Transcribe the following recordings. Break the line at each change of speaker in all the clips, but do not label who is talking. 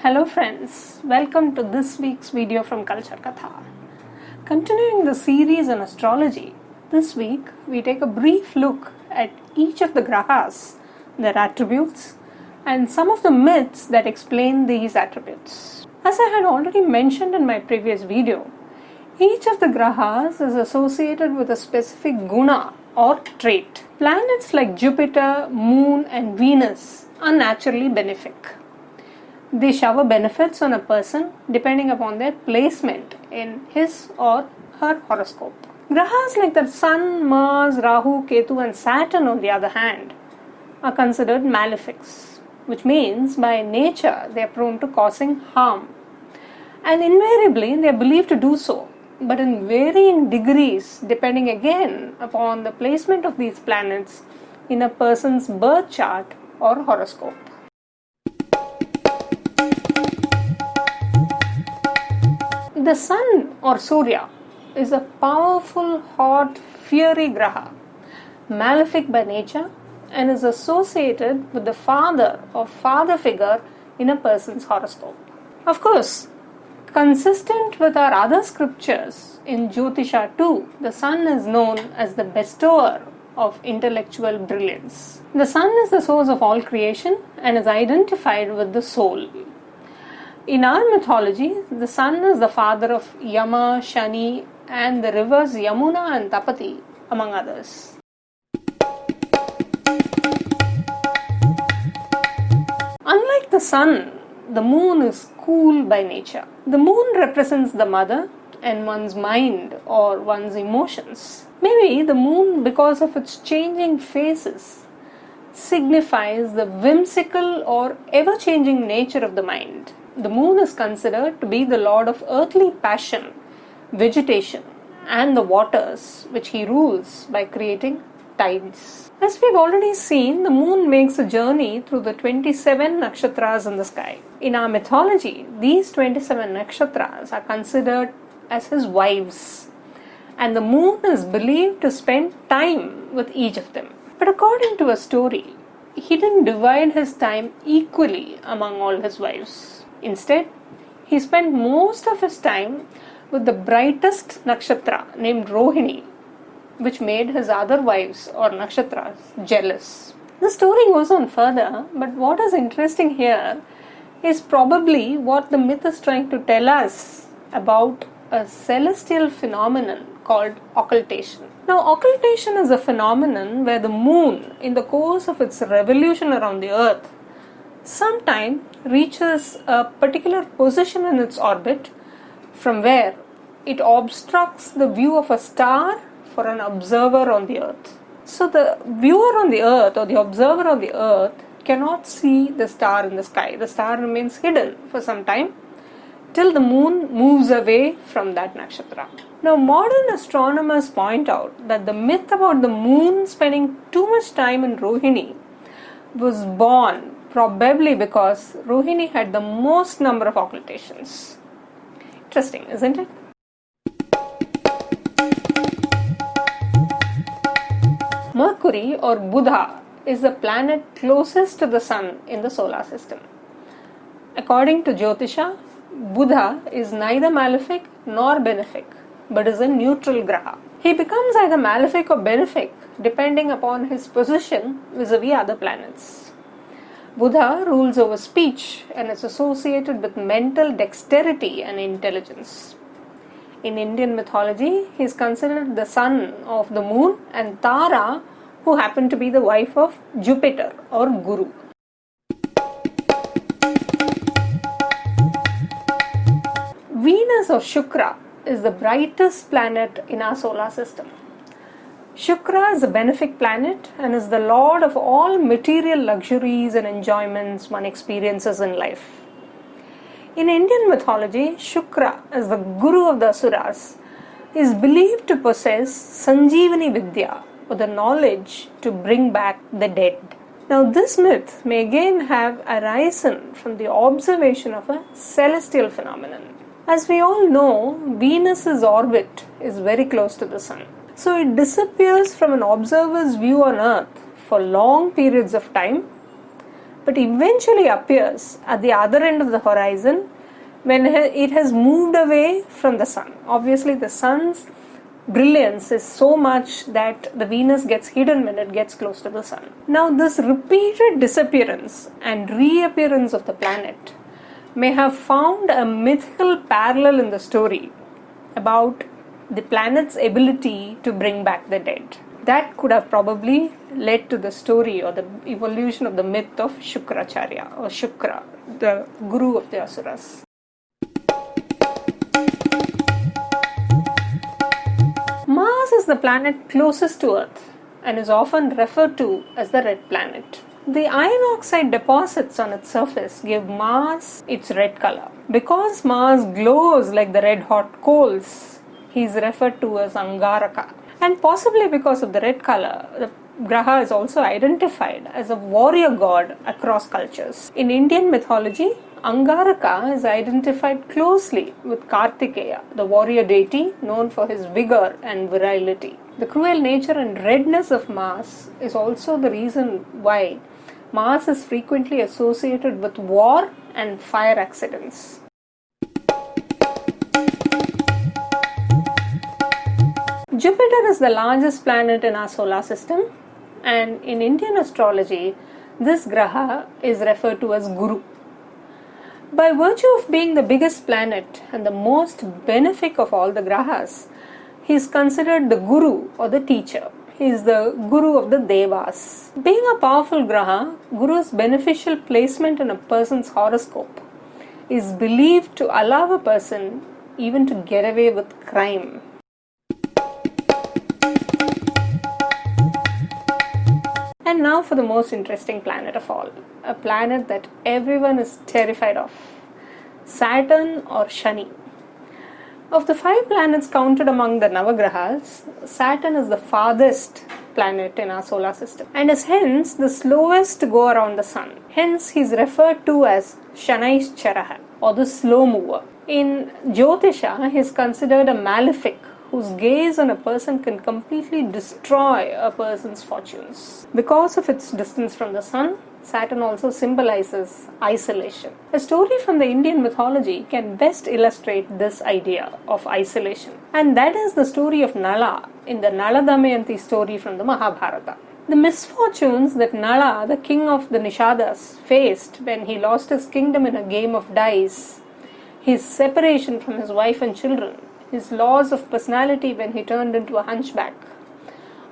Hello friends, welcome to this week's video from Culture Katha. Continuing the series on astrology, this week we take a brief look at each of the grahas, their attributes, and some of the myths that explain these attributes. As I had already mentioned in my previous video, each of the grahas is associated with a specific guna or trait. Planets like Jupiter, Moon, and Venus are naturally benefic. They shower benefits on a person depending upon their placement in his or her horoscope. Grahas like the Sun, Mars, Rahu, Ketu, and Saturn, on the other hand, are considered malefics, which means by nature they are prone to causing harm. And invariably they are believed to do so, but in varying degrees depending again upon the placement of these planets in a person's birth chart or horoscope. The Sun or Surya is a powerful, hot, fiery graha, malefic by nature, and is associated with the father or father figure in a person's horoscope. Of course, consistent with our other scriptures, in Jyotisha too, the Sun is known as the bestower of intellectual brilliance. The Sun is the source of all creation and is identified with the soul. In our mythology, the Sun is the father of Yama, Shani, and the rivers Yamuna and Tapati, among others. Unlike the Sun, the Moon is cool by nature. The Moon represents the mother and one's mind or one's emotions. Maybe the Moon, because of its changing phases, signifies the whimsical or ever-changing nature of the mind. The Moon is considered to be the lord of earthly passion, vegetation, and the waters, which he rules by creating tides. As we've already seen, the Moon makes a journey through the 27 nakshatras in the sky. In our mythology, these 27 nakshatras are considered as his wives, and the Moon is believed to spend time with each of them. But according to a story, he didn't divide his time equally among all his wives. Instead, he spent most of his time with the brightest nakshatra named Rohini, which made his other wives or nakshatras jealous. The story goes on further, but what is interesting here is probably what the myth is trying to tell us about a celestial phenomenon called occultation. Now, occultation is a phenomenon where the Moon, in the course of its revolution around the Earth, sometimes reaches a particular position in its orbit from where it obstructs the view of a star for an observer on the Earth. So the viewer on the Earth or the observer on the Earth cannot see the star in the sky. The star remains hidden for some time till the Moon moves away from that nakshatra. Now, modern astronomers point out that the myth about the Moon spending too much time in Rohini was born probably because Rohini had the most number of occultations. Interesting, isn't it? Mercury or Buddha is the planet closest to the Sun in the solar system. According to Jyotisha, Buddha is neither malefic nor benefic, but is a neutral graha. He becomes either malefic or benefic depending upon his position vis-a-vis other planets. Buddha rules over speech and is associated with mental dexterity and intelligence. In Indian mythology, he is considered the son of the Moon and Tara, who happened to be the wife of Jupiter or Guru. Venus or Shukra is the brightest planet in our solar system. Shukra is a benefic planet and is the lord of all material luxuries and enjoyments one experiences in life. In Indian mythology, Shukra, as the guru of the Asuras, is believed to possess Sanjeevani Vidya, or the knowledge to bring back the dead. Now, this myth may again have arisen from the observation of a celestial phenomenon. As we all know, Venus's orbit is very close to the Sun. So it disappears from an observer's view on Earth for long periods of time but eventually appears at the other end of the horizon when it has moved away from the sun. Obviously, the sun's brilliance is so much that the Venus gets hidden when it gets close to the sun. Now, this repeated disappearance and reappearance of the planet may have found a mythical parallel in the story about the planet's ability to bring back the dead. That could have probably led to the story or the evolution of the myth of Shukracharya or Shukra, the guru of the Asuras. Mars is the planet closest to Earth and is often referred to as the red planet. The iron oxide deposits on its surface give Mars its red color. Because Mars glows like the red hot coals, he is referred to as Angaraka. And possibly because of the red color, the Graha is also identified as a warrior god across cultures. In Indian mythology, Angaraka is identified closely with Kartikeya, the warrior deity known for his vigor and virility. The cruel nature and redness of Mars is also the reason why Mars is frequently associated with war and fire accidents. Jupiter is the largest planet in our solar system, and in Indian astrology, this Graha is referred to as Guru. By virtue of being the biggest planet and the most benefic of all the Grahas, he is considered the Guru or the teacher. He is the Guru of the Devas. Being a powerful Graha, Guru's beneficial placement in a person's horoscope is believed to allow a person even to get away with crime. And now for the most interesting planet of all, a planet that everyone is terrified of, Saturn or Shani. Of the 5 planets counted among the Navagrahas, Saturn is the farthest planet in our solar system and is hence the slowest to go around the sun. Hence he is referred to as Shanaischaraha or the slow mover. In Jyotisha, he is considered a malefic whose gaze on a person can completely destroy a person's fortunes. Because of its distance from the sun, Saturn also symbolizes isolation. A story from the Indian mythology can best illustrate this idea of isolation, and that is the story of Nala in the Nala Damayanti story from the Mahabharata. The misfortunes that Nala, the king of the Nishadas, faced when he lost his kingdom in a game of dice, his separation from his wife and children, his loss of personality when he turned into a hunchback.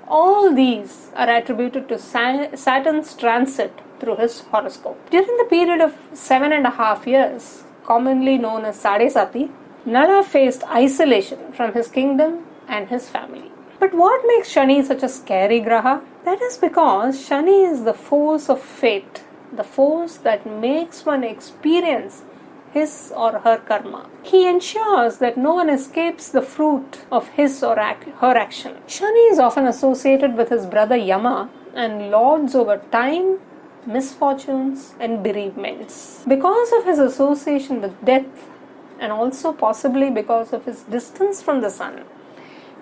All these are attributed to Saturn's transit through his horoscope. During the period of 7.5 years, commonly known as Sade Sati, Nala faced isolation from his kingdom and his family. But what makes Shani such a scary Graha? That is because Shani is the force of fate, the force that makes one experience his or her karma. He ensures that no one escapes the fruit of his or her action. Shani is often associated with his brother Yama and lords over time, misfortunes, and bereavements. Because of his association with death, and also possibly because of his distance from the sun,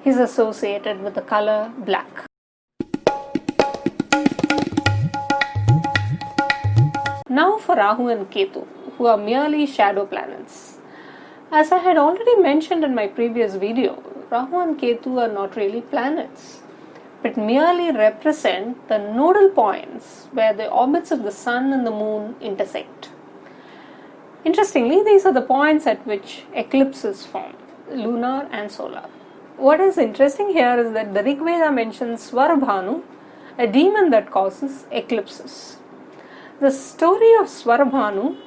he is associated with the color black. Now for Rahu and Ketu, who are merely shadow planets. As I had already mentioned in my previous video, Rahu and Ketu are not really planets, but merely represent the nodal points where the orbits of the sun and the moon intersect. Interestingly, these are the points at which eclipses form, lunar and solar. What is interesting here is that the Rig Veda mentions Swarabhanu, a demon that causes eclipses. The story of Swarabhanu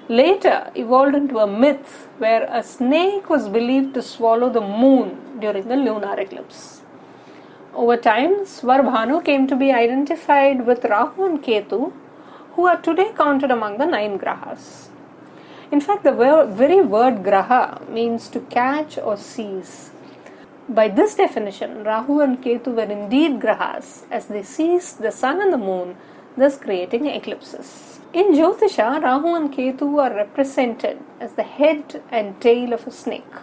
later evolved into a myth where a snake was believed to swallow the moon during the lunar eclipse. Over time, Swarabhanu came to be identified with Rahu and Ketu, who are today counted among the 9 Grahas. In fact, the very word Graha means to catch or seize. By this definition, Rahu and Ketu were indeed Grahas as they seized the sun and the moon, thus creating eclipses. In Jyotisha, Rahu and Ketu are represented as the head and tail of a snake.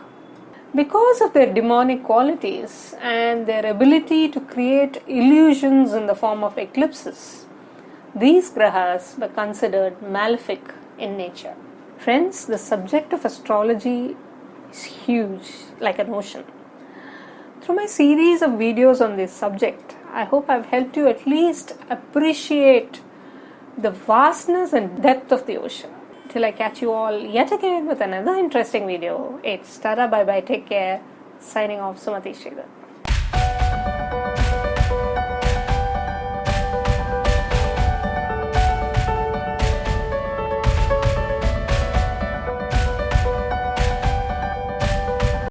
Because of their demonic qualities and their ability to create illusions in the form of eclipses, these grahas were considered malefic in nature. Friends, the subject of astrology is huge, like an ocean. Through my series of videos on this subject, I hope I've helped you at least appreciate the vastness and depth of the ocean. Till I catch you all yet again with another interesting video, it's Tada, bye bye, take care. Signing off, Sumati Sridhar.